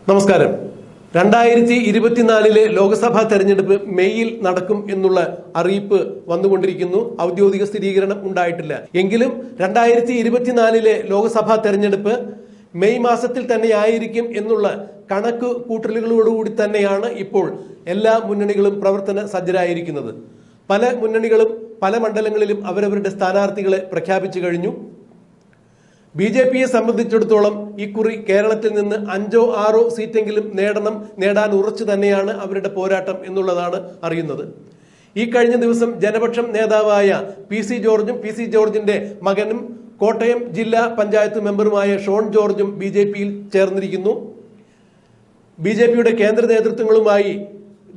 നമസ്കാരം. 2024 ലോക്സഭാ തെരഞ്ഞെടുപ്പ് മെയ്യിൽ നടക്കും എന്നുള്ള അറിയിപ്പ് വന്നുകൊണ്ടിരിക്കുന്നു. ഔദ്യോഗിക സ്ഥിരീകരണം ഉണ്ടായിട്ടില്ല. എങ്കിലും 2024 ലോക്സഭാ തെരഞ്ഞെടുപ്പ് മെയ് മാസത്തിൽ തന്നെ ആയിരിക്കും എന്നുള്ള കണക്ക് കൂട്ടലുകളോടുകൂടി തന്നെയാണ് ഇപ്പോൾ എല്ലാ മുന്നണികളും പ്രവർത്തന സജ്ജരായിരിക്കുന്നത്. പല മുന്നണികളും പല മണ്ഡലങ്ങളിലും അവരവരുടെ സ്ഥാനാർത്ഥികളെ പ്രഖ്യാപിച്ചു കഴിഞ്ഞു. ബി.ജെ.പിയെ സംബന്ധിച്ചിടത്തോളം ഇക്കുറി കേരളത്തിൽ നിന്ന് 5 or 6 സീറ്റെങ്കിലും നേടാൻ ഉറച്ചു തന്നെയാണ് അവരുടെ പോരാട്ടം എന്നുള്ളതാണ് അറിയുന്നത്. ഈ കഴിഞ്ഞ ദിവസം ജനപക്ഷം നേതാവായ പി.സി. ജോർജും പി.സി. ജോർജിന്റെ മകനും കോട്ടയം ജില്ലാ പഞ്ചായത്ത് മെമ്പറുമായ ഷോൺ ജോർജും ബി.ജെ.പിയിൽ ചേർന്നിരിക്കുന്നു. ബി.ജെ.പിയുടെ കേന്ദ്ര നേതൃത്വങ്ങളുമായി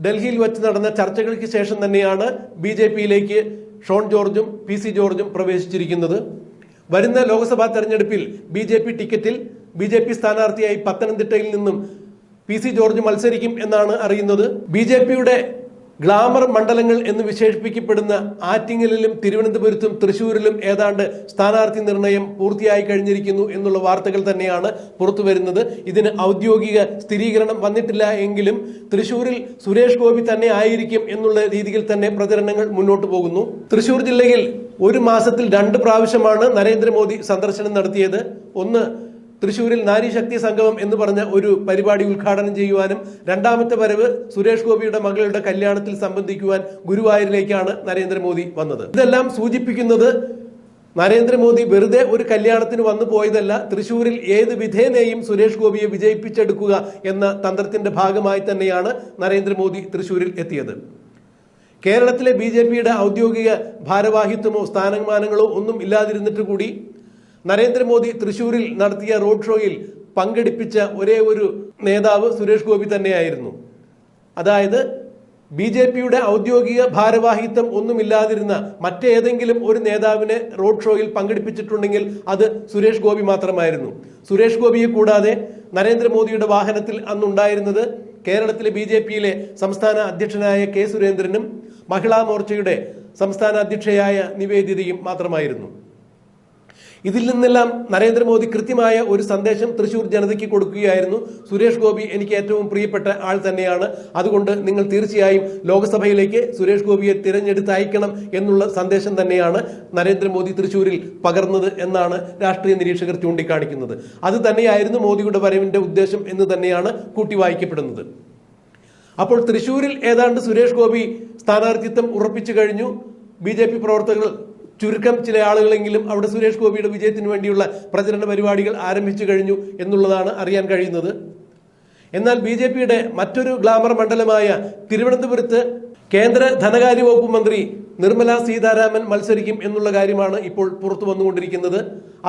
ഡൽഹിയിൽ വച്ച് നടന്ന ചർച്ചകൾക്ക് ശേഷം തന്നെയാണ് ബി.ജെ.പിയിലേക്ക് ഷോൺ ജോർജും പി.സി. ജോർജും പ്രവേശിച്ചിരിക്കുന്നത്. വരുന്ന ലോക്സഭാ തെരഞ്ഞെടുപ്പിൽ ബി.ജെ.പി ടിക്കറ്റിൽ ബി.ജെ.പി സ്ഥാനാർത്ഥിയായി പത്തനംതിട്ടയിൽ നിന്നും പി.സി. ജോർജ് മത്സരിക്കും എന്നാണ് അറിയുന്നത്. ബി.ജെ.പിയുടെ ഗ്ലാമർ മണ്ഡലങ്ങൾ എന്ന് വിശേഷിപ്പിക്കപ്പെടുന്ന ആറ്റിങ്ങലിലും തിരുവനന്തപുരത്തും തൃശ്ശൂരിലും ഏതാണ്ട് സ്ഥാനാർത്ഥി നിർണയം പൂർത്തിയായി കഴിഞ്ഞിരിക്കുന്നു എന്നുള്ള വാർത്തകൾ തന്നെയാണ് പുറത്തു വരുന്നത്. ഇതിന് ഔദ്യോഗിക സ്ഥിരീകരണം വന്നിട്ടില്ല എങ്കിലും തൃശ്ശൂരിൽ സുരേഷ് ഗോപി തന്നെ ആയിരിക്കും എന്നുള്ള രീതിയിൽ തന്നെ പ്രചരണങ്ങൾ മുന്നോട്ട് പോകുന്നു. തൃശ്ശൂർ ജില്ലയിൽ ഒരു മാസത്തിൽ 2 പ്രാവശ്യമാണ് നരേന്ദ്രമോദി സന്ദർശനം നടത്തിയത്. ഒന്ന് തൃശ്ശൂരിൽ നാരീശക്തി സംഗമം എന്ന് പറഞ്ഞ ഒരു പരിപാടി ഉദ്ഘാടനം ചെയ്യുവാനും രണ്ടാമത്തെ വരവ് സുരേഷ് ഗോപിയുടെ മകളുടെ കല്യാണത്തിൽ സംബന്ധിക്കുവാൻ ഗുരുവായൂരിലേക്കാണ് നരേന്ദ്രമോദി വന്നത്. ഇതെല്ലാം സൂചിപ്പിക്കുന്നത് നരേന്ദ്രമോദി വെറുതെ ഒരു കല്യാണത്തിന് വന്നു പോയതല്ല, തൃശ്ശൂരിൽ ഏത് വിധേനയും സുരേഷ് ഗോപിയെ വിജയിപ്പിച്ചെടുക്കുക എന്ന തന്ത്രത്തിന്റെ ഭാഗമായി തന്നെയാണ് നരേന്ദ്രമോദി തൃശ്ശൂരിൽ എത്തിയത്. കേരളത്തിലെ ബി.ജെ.പിയുടെ ഔദ്യോഗിക ഭാരവാഹിത്വമോ സ്ഥാനമാനങ്ങളോ ഒന്നും ഇല്ലാതിരുന്നിട്ട് കൂടി നരേന്ദ്രമോദി തൃശ്ശൂരിൽ നടത്തിയ റോഡ് ഷോയിൽ പങ്കെടുപ്പിച്ച ഒരേ ഒരു നേതാവ് സുരേഷ് ഗോപി തന്നെയായിരുന്നു. അതായത് ബി.ജെ.പിയുടെ ഔദ്യോഗിക ഭാരവാഹിത്വം ഒന്നുമില്ലാതിരുന്ന മറ്റേതെങ്കിലും ഒരു നേതാവിനെ റോഡ് ഷോയിൽ പങ്കെടുപ്പിച്ചിട്ടുണ്ടെങ്കിൽ അത് സുരേഷ് ഗോപി മാത്രമായിരുന്നു. സുരേഷ് ഗോപിയെ കൂടാതെ നരേന്ദ്രമോദിയുടെ വാഹനത്തിൽ അന്നുണ്ടായിരുന്നത് കേരളത്തിലെ ബി.ജെ.പിയിലെ സംസ്ഥാന അധ്യക്ഷനായ കെ സുരേന്ദ്രനും മഹിളാ മോർച്ചയുടെ സംസ്ഥാന അധ്യക്ഷയായ നിവേദിതയും മാത്രമായിരുന്നു. ഇതിൽ നിന്നെല്ലാം നരേന്ദ്രമോദി കൃത്യമായ ഒരു സന്ദേശം തൃശ്ശൂർ ജനതയ്ക്ക് കൊടുക്കുകയായിരുന്നു. സുരേഷ് ഗോപി എനിക്ക് ഏറ്റവും പ്രിയപ്പെട്ട ആൾ തന്നെയാണ്, അതുകൊണ്ട് നിങ്ങൾ തീർച്ചയായും ലോക്സഭയിലേക്ക് സുരേഷ് ഗോപിയെ തിരഞ്ഞെടുത്തയക്കണം എന്നുള്ള സന്ദേശം തന്നെയാണ് നരേന്ദ്രമോദി തൃശ്ശൂരിൽ പകർന്നത് എന്നാണ് രാഷ്ട്രീയ നിരീക്ഷകർ ചൂണ്ടിക്കാണിക്കുന്നത്. അത് തന്നെയായിരുന്നു മോദിയുടെ വരവിന്റെ ഉദ്ദേശം എന്ന് തന്നെയാണ് കൂട്ടിവായിക്കപ്പെടുന്നത്. അപ്പോൾ തൃശ്ശൂരിൽ ഏതാണ്ട് സുരേഷ് ഗോപി സ്ഥാനാർത്ഥിത്വം ഉറപ്പിച്ചു കഴിഞ്ഞു. ബി.ജെ.പി പ്രവർത്തകർ ചുരുക്കം ചില ആളുകളെങ്കിലും അവിടെ സുരേഷ് ഗോപിയുടെ വിജയത്തിന് വേണ്ടിയുള്ള പ്രചരണ പരിപാടികൾ ആരംഭിച്ചു കഴിഞ്ഞു എന്നുള്ളതാണ് അറിയാൻ കഴിയുന്നത്. എന്നാൽ ബി.ജെ.പിയുടെ മറ്റൊരു ഗ്ലാമർ മണ്ഡലമായ തിരുവനന്തപുരത്ത് കേന്ദ്ര ധനകാര്യ വകുപ്പ് മന്ത്രി നിർമ്മല സീതാരാമൻ മത്സരിക്കും എന്നുള്ള കാര്യമാണ് ഇപ്പോൾ പുറത്തു വന്നുകൊണ്ടിരിക്കുന്നത്.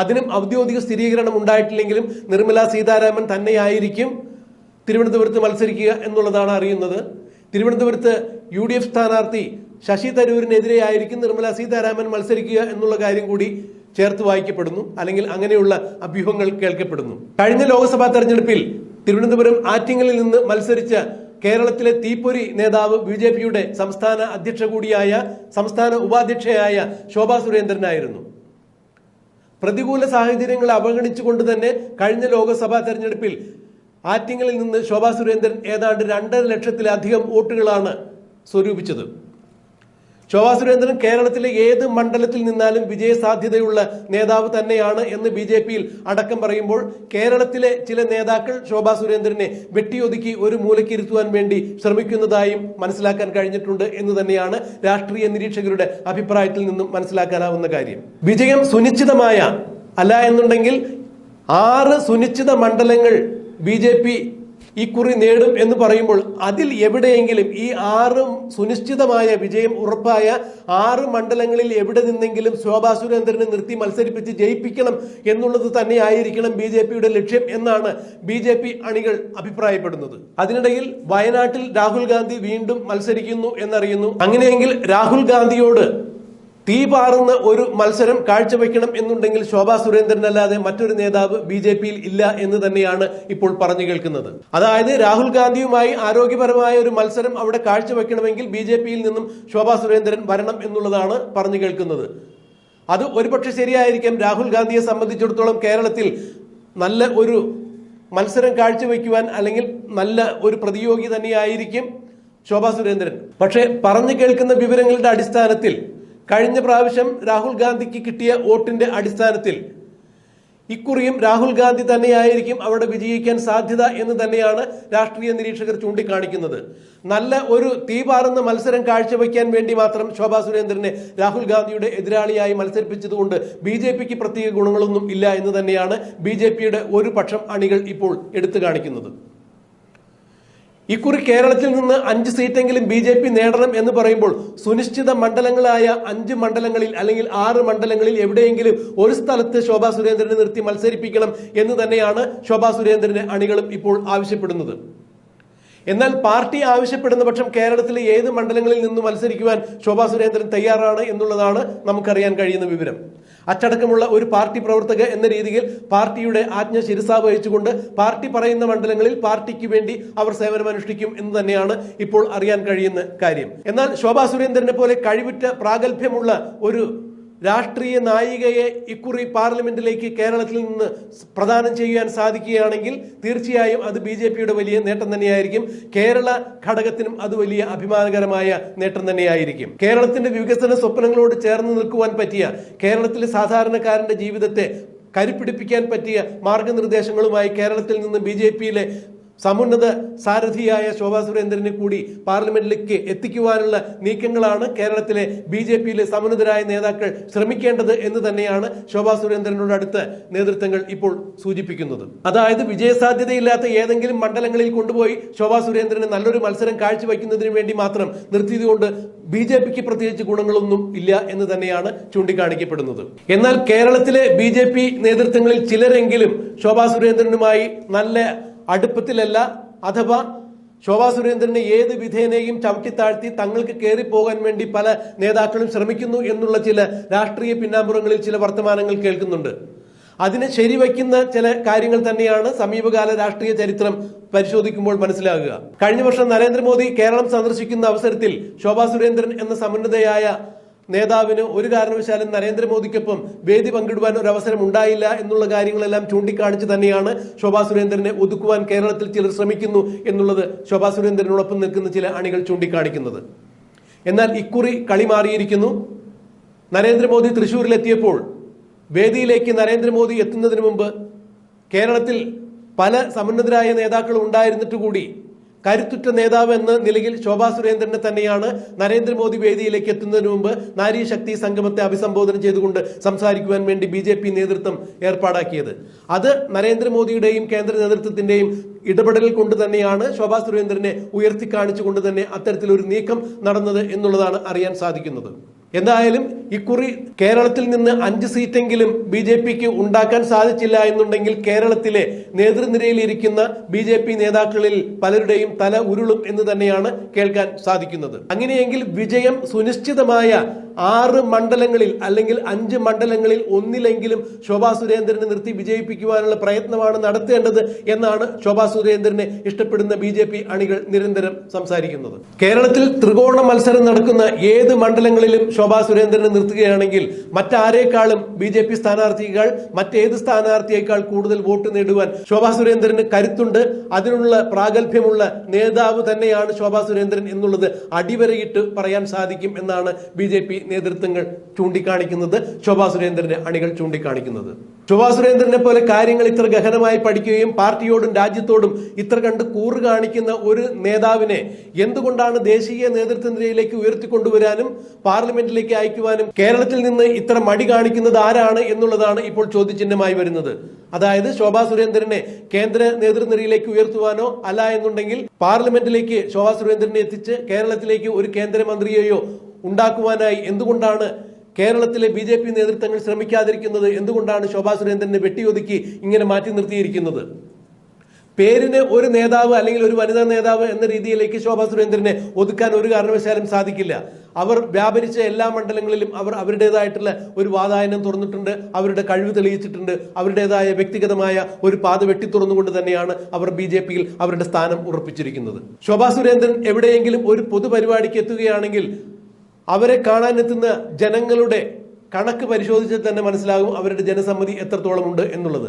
അതിനും ഔദ്യോഗിക സ്ഥിരീകരണം ഉണ്ടായിട്ടില്ലെങ്കിലും നിർമ്മല സീതാരാമൻ തന്നെയായിരിക്കും തിരുവനന്തപുരത്ത് മത്സരിക്കുക എന്നുള്ളതാണ് അറിയുന്നത്. തിരുവനന്തപുരത്ത് UDF സ്ഥാനാർത്ഥി ശശി തരൂരിനെതിരെയായിരിക്കും നിർമ്മല സീതാരാമൻ മത്സരിക്കുക എന്നുള്ള കാര്യം കൂടി ചേർത്ത് വായിക്കപ്പെടുന്നു, അല്ലെങ്കിൽ അങ്ങനെയുള്ള അഭ്യൂഹങ്ങൾ കേൾക്കപ്പെടുന്നു. കഴിഞ്ഞ ലോക്സഭാ തെരഞ്ഞെടുപ്പിൽ തിരുവനന്തപുരം ആറ്റിങ്ങലിൽ നിന്ന് മത്സരിച്ച കേരളത്തിലെ തീപ്പൊരി നേതാവ് ബി.ജെ.പിയുടെ സംസ്ഥാന അധ്യക്ഷ കൂടിയായ സംസ്ഥാന ഉപാധ്യക്ഷയായ ശോഭാ സുരേന്ദ്രനായിരുന്നു. പ്രതികൂല സാഹചര്യങ്ങൾ അവഗണിച്ചുകൊണ്ട് തന്നെ കഴിഞ്ഞ ലോക്സഭാ തെരഞ്ഞെടുപ്പിൽ ആറ്റിങ്ങലിൽ നിന്ന് ശോഭാ സുരേന്ദ്രൻ ഏതാണ്ട് 2.5 ലക്ഷത്തിലധികം വോട്ടുകളാണ് സ്വരൂപിച്ചത്. ശോഭാ സുരേന്ദ്രൻ കേരളത്തിലെ ഏത് മണ്ഡലത്തിൽ നിന്നാലും വിജയസാധ്യതയുള്ള നേതാവ് തന്നെയാണ് എന്ന് ബി.ജെ.പിയിൽ അടക്കം പറയുമ്പോൾ കേരളത്തിലെ ചില നേതാക്കൾ ശോഭാ സുരേന്ദ്രനെ വെട്ടിയൊതുക്കി ഒരു മൂലക്കിരുത്തുവാൻ വേണ്ടി ശ്രമിക്കുന്നതായും മനസ്സിലാക്കാൻ കഴിഞ്ഞിട്ടുണ്ട് എന്ന് തന്നെയാണ് രാഷ്ട്രീയ നിരീക്ഷകരുടെ അഭിപ്രായത്തിൽ നിന്നും മനസ്സിലാക്കാനാവുന്ന കാര്യം. വിജയം സുനിശ്ചിതമായ അല്ല എന്നുണ്ടെങ്കിൽ 6 സുനിശ്ചിത മണ്ഡലങ്ങൾ ബി.ജെ.പി ഇക്കുറി നേടും എന്ന് പറയുമ്പോൾ അതിൽ എവിടെയെങ്കിലും ഈ 6 സുനിശ്ചിതമായ വിജയം ഉറപ്പായ 6 മണ്ഡലങ്ങളിൽ എവിടെ നിന്നെങ്കിലും ശോഭാ സുരേന്ദ്രനെ നിർത്തി മത്സരിപ്പിച്ച് ജയിപ്പിക്കണം എന്നുള്ളത് തന്നെയായിരിക്കണം ബി.ജെ.പിയുടെ ലക്ഷ്യം എന്നാണ് ബി.ജെ.പി അണികൾ അഭിപ്രായപ്പെടുന്നത്. അതിനിടയിൽ വയനാട്ടിൽ രാഹുൽ ഗാന്ധി വീണ്ടും മത്സരിക്കുന്നു എന്നറിയുന്നു. അങ്ങനെയെങ്കിൽ രാഹുൽ ഗാന്ധിയോട് തീ പാറുന്ന ഒരു മത്സരം കാഴ്ചവെക്കണം എന്നുണ്ടെങ്കിൽ ശോഭാ സുരേന്ദ്രൻ അല്ലാതെ മറ്റൊരു നേതാവ് ബി.ജെ.പിയിൽ ഇല്ല എന്ന് തന്നെയാണ് ഇപ്പോൾ പറഞ്ഞു കേൾക്കുന്നത്. അതായത് രാഹുൽ ഗാന്ധിയുമായി ആരോഗ്യപരമായ ഒരു മത്സരം അവിടെ കാഴ്ചവെക്കണമെങ്കിൽ ബി.ജെ.പിയിൽ നിന്നും ശോഭാ സുരേന്ദ്രൻ വരണം എന്നുള്ളതാണ് പറഞ്ഞു കേൾക്കുന്നത്. അത് ഒരുപക്ഷെ ശരിയായിരിക്കും. രാഹുൽ ഗാന്ധിയെ സംബന്ധിച്ചിടത്തോളം കേരളത്തിൽ നല്ല ഒരു മത്സരം കാഴ്ചവെക്കുവാൻ അല്ലെങ്കിൽ നല്ല ഒരു പ്രതിയോഗി തന്നെയായിരിക്കും ശോഭാ സുരേന്ദ്രൻ. പക്ഷേ പറഞ്ഞു കേൾക്കുന്ന വിവരങ്ങളുടെ അടിസ്ഥാനത്തിൽ കഴിഞ്ഞ പ്രാവശ്യം രാഹുൽ ഗാന്ധിക്ക് കിട്ടിയ വോട്ടിന്റെ അടിസ്ഥാനത്തിൽ ഇക്കുറിയും രാഹുൽ ഗാന്ധി തന്നെയായിരിക്കും അവിടെ വിജയിക്കാൻ സാധ്യത എന്ന് തന്നെയാണ് രാഷ്ട്രീയ നിരീക്ഷകർ ചൂണ്ടിക്കാണിക്കുന്നത്. നല്ല ഒരു തീപാറുന്ന മത്സരം കാഴ്ചവെക്കാൻ വേണ്ടി മാത്രം ശോഭാ സുരേന്ദ്രനെ രാഹുൽ ഗാന്ധിയുടെ എതിരാളിയായി മത്സരിപ്പിച്ചതുകൊണ്ട് BJPക്ക് പ്രത്യേക ഗുണങ്ങളൊന്നും ഇല്ല എന്ന് തന്നെയാണ് BJPയുടെ ഒരു പക്ഷം അണികൾ ഇപ്പോൾ എടുത്തു കാണിക്കുന്നത്. ഇക്കുറി കേരളത്തിൽ നിന്ന് 5 സീറ്റെങ്കിലും BJP നേടണം എന്ന് പറയുമ്പോൾ സുനിശ്ചിത മണ്ഡലങ്ങളായ 5 മണ്ഡലങ്ങളിൽ അല്ലെങ്കിൽ 6 മണ്ഡലങ്ങളിൽ എവിടെയെങ്കിലും ഒരു സ്ഥലത്ത് ശോഭാ സുരേന്ദ്രനെ നിർത്തി മത്സരിപ്പിക്കണം എന്ന് തന്നെയാണ് ശോഭാ സുരേന്ദ്രന്റെ അണികളും ഇപ്പോൾ ആവശ്യപ്പെടുന്നത്. എന്നാൽ പാർട്ടി ആവശ്യപ്പെടുന്ന പക്ഷം കേരളത്തിലെ ഏത് മണ്ഡലങ്ങളിൽ നിന്ന് മത്സരിക്കുവാൻ ശോഭാ സുരേന്ദ്രൻ തയ്യാറാണ് എന്നുള്ളതാണ് നമുക്കറിയാൻ കഴിയുന്ന വിവരം. അച്ചടക്കമുള്ള ഒരു പാർട്ടി പ്രവർത്തക എന്ന രീതിയിൽ പാർട്ടിയുടെ ആജ്ഞ ശിരസാ വഹിച്ചുകൊണ്ട് പാർട്ടി പറയുന്ന മണ്ഡലങ്ങളിൽ പാർട്ടിക്ക് വേണ്ടി അവർ സേവനമനുഷ്ഠിക്കും എന്ന് തന്നെയാണ് ഇപ്പോൾ അറിയാൻ കഴിയുന്ന കാര്യം. എന്നാൽ ശോഭാ സുരേന്ദ്രനെ പോലെ കഴിവുറ്റ പ്രാഗൽഭ്യമുള്ള ഒരു രാഷ്ട്രീയ നായികയെ ഇക്കുറി പാർലമെന്റിലേക്ക് കേരളത്തിൽ നിന്ന് പ്രദാനം ചെയ്യാൻ സാധിക്കുകയാണെങ്കിൽ തീർച്ചയായും അത് BJPയുടെ വലിയ നേട്ടം തന്നെയായിരിക്കും. കേരള ഘടകത്തിനും അത് വലിയ അഭിമാനകരമായ നേട്ടം തന്നെയായിരിക്കും. കേരളത്തിന്റെ വികസന സ്വപ്നങ്ങളോട് ചേർന്ന് നിൽക്കുവാൻ പറ്റിയ, കേരളത്തിലെ സാധാരണക്കാരന്റെ ജീവിതത്തെ കരുപ്പിടിപ്പിക്കാൻ പറ്റിയ മാർഗനിർദ്ദേശങ്ങളുമായി കേരളത്തിൽ നിന്ന് BJPയിലെ സമുന്നത സാരഥിയായ ശോഭാ സുരേന്ദ്രനെ കൂടി പാർലമെന്റിലേക്ക് എത്തിക്കുവാനുള്ള നീക്കങ്ങളാണ് കേരളത്തിലെ BJPയിലെ സമുന്നതരായ നേതാക്കൾ ശ്രമിക്കേണ്ടത് എന്ന് തന്നെയാണ് ശോഭാ സുരേന്ദ്രനോട് അടുത്ത നേതൃത്വങ്ങൾ ഇപ്പോൾ സൂചിപ്പിക്കുന്നത്. അതായത് വിജയസാധ്യതയില്ലാത്ത ഏതെങ്കിലും മണ്ഡലങ്ങളിൽ കൊണ്ടുപോയി ശോഭാ സുരേന്ദ്രന് നല്ലൊരു മത്സരം കാഴ്ചവെക്കുന്നതിന് വേണ്ടി മാത്രം നിർത്തിയതുകൊണ്ട് BJPക്ക് പ്രത്യേകിച്ച് ഗുണങ്ങളൊന്നും ഇല്ല എന്ന് തന്നെയാണ് ചൂണ്ടിക്കാണിക്കപ്പെടുന്നത്. എന്നാൽ കേരളത്തിലെ BJP നേതൃത്വങ്ങളിൽ ചിലരെങ്കിലും ശോഭാ സുരേന്ദ്രനുമായി നല്ല അടുപ്പത്തിലല്ല, അഥവാ ശോഭാ സുരേന്ദ്രനെ ഏത് വിധേനയും ചവിട്ടിത്താഴ്ത്തി തങ്ങൾക്ക് കയറിപ്പോകാൻ വേണ്ടി പല നേതാക്കളും ശ്രമിക്കുന്നു എന്നുള്ള ചില രാഷ്ട്രീയ പിന്നാമ്പുറങ്ങളിൽ ചില വർത്തമാനങ്ങൾ കേൾക്കുന്നുണ്ട്. അതിനെ ശരിവയ്ക്കുന്ന ചില കാര്യങ്ങൾ തന്നെയാണ് സമീപകാല രാഷ്ട്രീയ ചരിത്രം പരിശോധിക്കുമ്പോൾ മനസ്സിലാകുക. കഴിഞ്ഞ വർഷം നരേന്ദ്രമോദി കേരളം സന്ദർശിക്കുന്ന അവസരത്തിൽ ശോഭാ സുരേന്ദ്രൻ എന്ന സമുന്നതയായ നേതാവിന് ഒരു കാരണവശാലും നരേന്ദ്രമോദിക്കൊപ്പം വേദി പങ്കിടുവാൻ ഒരു അവസരം ഉണ്ടായില്ല എന്നുള്ള കാര്യങ്ങളെല്ലാം ചൂണ്ടിക്കാണിച്ച് തന്നെയാണ് ശോഭാ സുരേന്ദ്രനെ ഒതുക്കുവാൻ കേരളത്തിൽ ചിലർ ശ്രമിക്കുന്നു എന്നുള്ളത് ശോഭാ സുരേന്ദ്രനോടൊപ്പം നിൽക്കുന്ന ചില അണികൾ ചൂണ്ടിക്കാണിക്കുന്നത്. എന്നാൽ ഇക്കുറി കളി മാറിയിരിക്കുന്നു. നരേന്ദ്രമോദി തൃശ്ശൂരിലെത്തിയപ്പോൾ വേദിയിലേക്ക് നരേന്ദ്രമോദി എത്തുന്നതിന് മുമ്പ് കേരളത്തിൽ പല സമുന്നതരായ നേതാക്കൾ ഉണ്ടായിരുന്നിട്ട് കൂടി കരുത്തുറ്റ നേതാവ് എന്ന നിലയിൽ ശോഭാ സുരേന്ദ്രനെ തന്നെയാണ് നരേന്ദ്രമോദി വേദിയിലേക്ക് എത്തുന്നതിന് മുമ്പ് നാരി ശക്തി സംഗമത്തെ അഭിസംബോധന ചെയ്തുകൊണ്ട് സംസാരിക്കുവാൻ വേണ്ടി BJP നേതൃത്വം ഏർപ്പാടാക്കിയത്. അത് നരേന്ദ്രമോദിയുടെയും കേന്ദ്ര നേതൃത്വത്തിന്റെയും ഇടപെടൽ കൊണ്ട് തന്നെയാണ് ശോഭാ സുരേന്ദ്രനെ ഉയർത്തിക്കാണിച്ചുകൊണ്ട് തന്നെ അത്തരത്തിലൊരു നീക്കം നടന്നത് എന്നുള്ളതാണ് അറിയാൻ സാധിക്കുന്നത്. എന്തായാലും ഇക്കുറി കേരളത്തിൽ നിന്ന് 5 സീറ്റെങ്കിലും BJPക്ക് ഉണ്ടാക്കാൻ സാധിച്ചില്ല എന്നുണ്ടെങ്കിൽ കേരളത്തിലെ നേതൃനിരയിലിരിക്കുന്ന BJP നേതാക്കളിൽ പലരുടെയും തല ഉരുളും എന്ന് തന്നെയാണ് കേൾക്കാൻ സാധിക്കുന്നത്. അങ്ങനെയെങ്കിൽ വിജയം സുനിശ്ചിതമായ 6 മണ്ഡലങ്ങളിൽ അല്ലെങ്കിൽ 5 മണ്ഡലങ്ങളിൽ ഒന്നിലെങ്കിലും ശോഭാ സുരേന്ദ്രനെ നിർത്തി വിജയിപ്പിക്കുവാനുള്ള പ്രയത്നമാണ് നടത്തേണ്ടത് എന്നാണ് ശോഭാ സുരേന്ദ്രനെ ഇഷ്ടപ്പെടുന്ന BJP അണികൾ നിരന്തരം സംസാരിക്കുന്നത്. കേരളത്തിൽ ത്രികോണ മത്സരം നടക്കുന്ന ഏത് മണ്ഡലങ്ങളിലും ശോഭാ സുരേന്ദ്രനെ നിർത്തുകയാണെങ്കിൽ മറ്റാരേക്കാളും BJP സ്ഥാനാർത്ഥികൾ മറ്റേത് സ്ഥാനാർത്ഥിയേക്കാൾ കൂടുതൽ വോട്ട് നേടുവാൻ ശോഭാ സുരേന്ദ്രന് കരുത്തുണ്ട്. അതിനുള്ള പ്രാഗൽഭ്യമുള്ള നേതാവ് തന്നെയാണ് ശോഭാ സുരേന്ദ്രൻ എന്നുള്ളത് അടിവരയിട്ട് പറയാൻ സാധിക്കും എന്നാണ് BJP നേതൃത്വങ്ങൾ ചൂണ്ടിക്കാണിക്കുന്നത്, ശോഭാ സുരേന്ദ്രന്റെ അണികൾ ചൂണ്ടിക്കാണിക്കുന്നത്. ശോഭാ സുരേന്ദ്രനെ പോലെ കാര്യങ്ങൾ ഇത്ര ഗഹനമായി പഠിക്കുകയും പാർട്ടിയോടും രാജ്യത്തോടും ഇത്ര കണ്ട് കൂറ് കാണിക്കുന്ന ഒരു നേതാവിനെ എന്തുകൊണ്ടാണ് ദേശീയ നേതൃത്വ നിരയിലേക്ക് ഉയർത്തിക്കൊണ്ടുവരാനും പാർലമെന്റിലേക്ക് അയക്കുവാനും കേരളത്തിൽ നിന്ന് ഇത്ര മടി കാണിക്കുന്നത് ആരാണ് എന്നുള്ളതാണ് ഇപ്പോൾ ചോദ്യചിഹ്നമായി വരുന്നത്. അതായത് ശോഭാ സുരേന്ദ്രനെ കേന്ദ്ര നേതൃനിരയിലേക്ക് ഉയർത്തുവാനോ അല്ല എന്നുണ്ടെങ്കിൽ പാർലമെന്റിലേക്ക് ശോഭാ സുരേന്ദ്രനെ എത്തിച്ച് കേരളത്തിലേക്ക് ഒരു കേന്ദ്രമന്ത്രിയെയോ ഉണ്ടാക്കുവാനായി എന്തുകൊണ്ടാണ് കേരളത്തിലെ BJP നേതൃത്വങ്ങൾ ശ്രമിക്കാതിരിക്കുന്നത്? എന്തുകൊണ്ടാണ് ശോഭാ സുരേന്ദ്രനെ വെട്ടിയൊതുക്കി ഇങ്ങനെ മാറ്റി നിർത്തിയിരിക്കുന്നത്? പേരിന് ഒരു നേതാവ് അല്ലെങ്കിൽ ഒരു വനിതാ നേതാവ് എന്ന രീതിയിലേക്ക് ശോഭാ സുരേന്ദ്രനെ ഒതുക്കാൻ ഒരു കാരണവശാലും സാധിക്കില്ല. അവർ വ്യാപരിച്ച എല്ലാ മണ്ഡലങ്ങളിലും അവർ അവരുടേതായിട്ടുള്ള ഒരു വാതായനം തുറന്നിട്ടുണ്ട്, അവരുടെ കഴിവ് തെളിയിച്ചിട്ടുണ്ട്, അവരുടേതായ വ്യക്തിഗതമായ ഒരു പാത വെട്ടിത്തുറന്നുകൊണ്ട് തന്നെയാണ് അവർ BJPയിൽ അവരുടെ സ്ഥാനം ഉറപ്പിച്ചിരിക്കുന്നത്. ശോഭാ സുരേന്ദ്രൻ എവിടെയെങ്കിലും ഒരു പൊതുപരിപാടിക്ക് എത്തുകയാണെങ്കിൽ അവരെ കാണാനെത്തുന്ന ജനങ്ങളുടെ കണക്ക് പരിശോധിച്ചാൽ തന്നെ മനസ്സിലാകും അവരുടെ ജനസമ്മതി എത്രത്തോളം ഉണ്ട് എന്നുള്ളത്.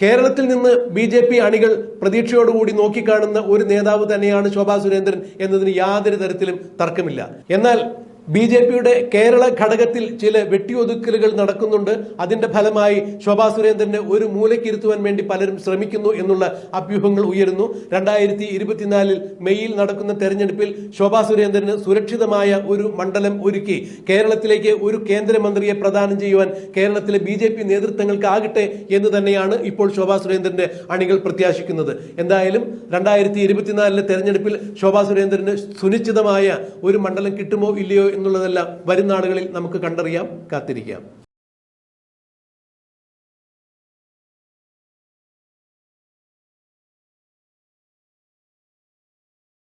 കേരളത്തിൽ നിന്ന് BJP അണികൾ പ്രതീക്ഷയോടുകൂടി നോക്കിക്കാണുന്ന ഒരു നേതാവ് തന്നെയാണ് ശോഭാ സുരേന്ദ്രൻ എന്നതിന് യാതൊരു തരത്തിലും തർക്കമില്ല. എന്നാൽ BJPയുടെ കേരള ഘടകത്തിൽ ചില വെട്ടിയൊതുക്കലുകൾ നടക്കുന്നുണ്ട്. അതിന്റെ ഫലമായി ശോഭാ സുരേന്ദ്രനെ ഒരു മൂലക്കിരുത്തുവാൻ വേണ്ടി പലരും ശ്രമിക്കുന്നു എന്നുള്ള അഭ്യൂഹങ്ങൾ ഉയരുന്നു. 2024 മെയ്യിൽ നടക്കുന്ന തെരഞ്ഞെടുപ്പിൽ ശോഭാ സുരേന്ദ്രന് സുരക്ഷിതമായ ഒരു മണ്ഡലം ഒരുക്കി കേരളത്തിലേക്ക് ഒരു കേന്ദ്രമന്ത്രിയെ പ്രദാനം ചെയ്യുവാൻ കേരളത്തിലെ BJP നേതൃത്വങ്ങൾക്കാകട്ടെ എന്ന് തന്നെയാണ് ഇപ്പോൾ ശോഭാ സുരേന്ദ്രന്റെ അണികൾ പ്രത്യാശിക്കുന്നത്. എന്തായാലും 2024 തെരഞ്ഞെടുപ്പിൽ ശോഭാ സുരേന്ദ്രന് സുനിശ്ചിതമായ ഒരു മണ്ഡലം കിട്ടുമോ ഇല്ലയോ എന്നുള്ളതെല്ലാം വരും നാളുകളിൽ നമുക്ക് കണ്ടറിയാം, കാത്തിരിക്കാം.